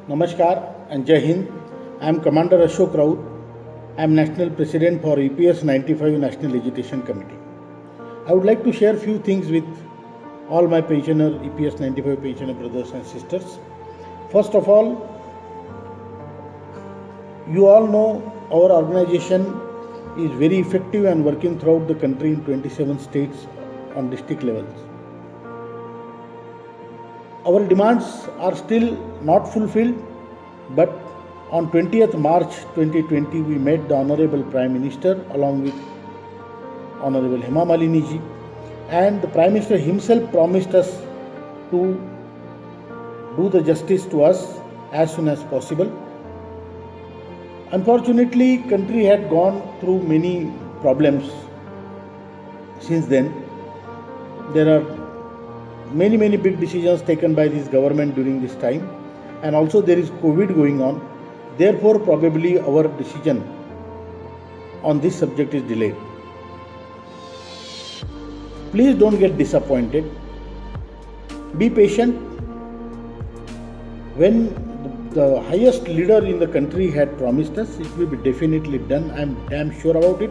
Namaskar and Jai Hind. I am Commander Ashok Raut. I am National President for EPS 95 National Agitation Committee. I would like to share few things with all my pensioner, EPS 95 pensioner brothers and sisters. First of all, you all know our organization is very effective and working throughout the country in 27 states on district levels. Our demands are still not fulfilled, but on 20th March 2020 we met the Honorable Prime Minister along with Honorable Hema Malini ji, and the Prime Minister himself promised us to do the justice to us as soon as possible. Unfortunately, country had gone through many problems since then. There are many big decisions taken by this government during this time, and also there is COVID going on. Therefore, probably our decision on this subject is delayed. Please don't get disappointed. Be patient. When the highest leader in the country had promised us, it will be definitely done. I am damn sure about it.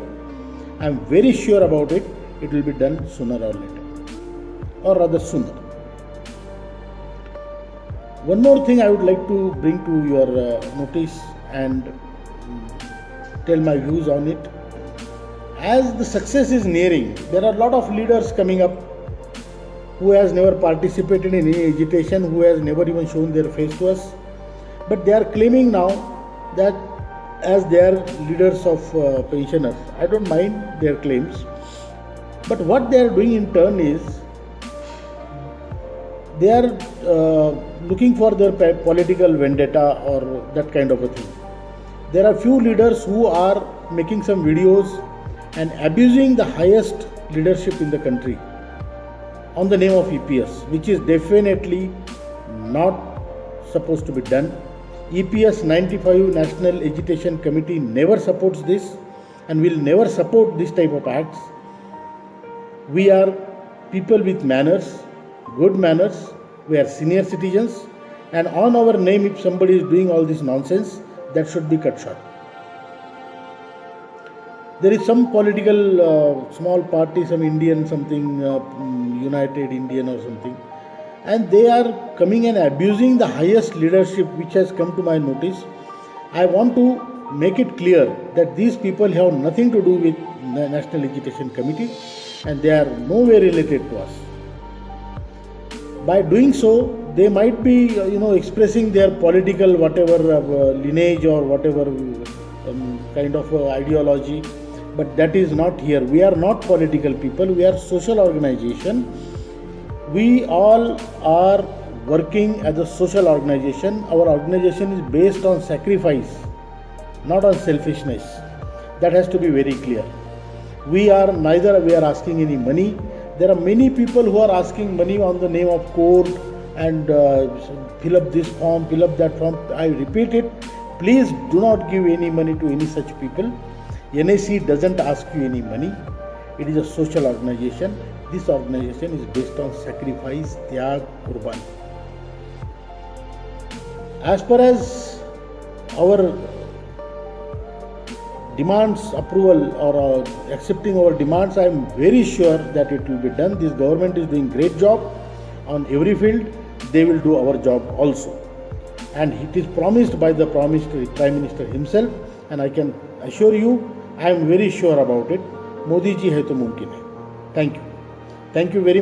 I am very sure about it. It will be done sooner or later, or rather sooner. One more thing I would like to bring to your notice and tell my views on it. As the success is nearing, there are a lot of leaders coming up who has never participated in any agitation, who has never even shown their face to us, but they are claiming now that as they are leaders of pensioners. I don't mind their claims, but what they are doing in turn is they are looking for their political vendetta or that kind of a thing. There are few leaders who are making some videos and abusing the highest leadership in the country on the name of EPS, which is definitely not supposed to be done. EPS 95 National Agitation Committee never supports this and will never support this type of acts. We are people with manners, good manners. We are senior citizens, and on our name, if somebody is doing all this nonsense, that should be cut short. There is some political small party, some Indian something, United Indian or something, and they are coming and abusing the highest leadership which has come to my notice. I want to make it clear that these people have nothing to do with the National Agitation Committee, and they are nowhere related to us. By doing so, they might be, expressing their political whatever lineage or whatever kind of ideology, but that is not here. We are not political people. We are social organization. We all are working as a social organization. Our organization is based on sacrifice, not on selfishness. That has to be very clear. We are asking any money. There are many people who are asking money on the name of court and fill up this form, fill up that form. I repeat it, please do not give any money to any such people. NAC doesn't ask you any money. It is a social organization. This organization is based on sacrifice, tyag, kurban. As far as our demands approval or accepting our demands, I am very sure that it will be done. This government is doing great job on every field. They will do our job also, and it is promised by the Prime Minister himself, and I can assure you, I am very sure about it. Modi ji hai to mumkin hai. Thank you very much.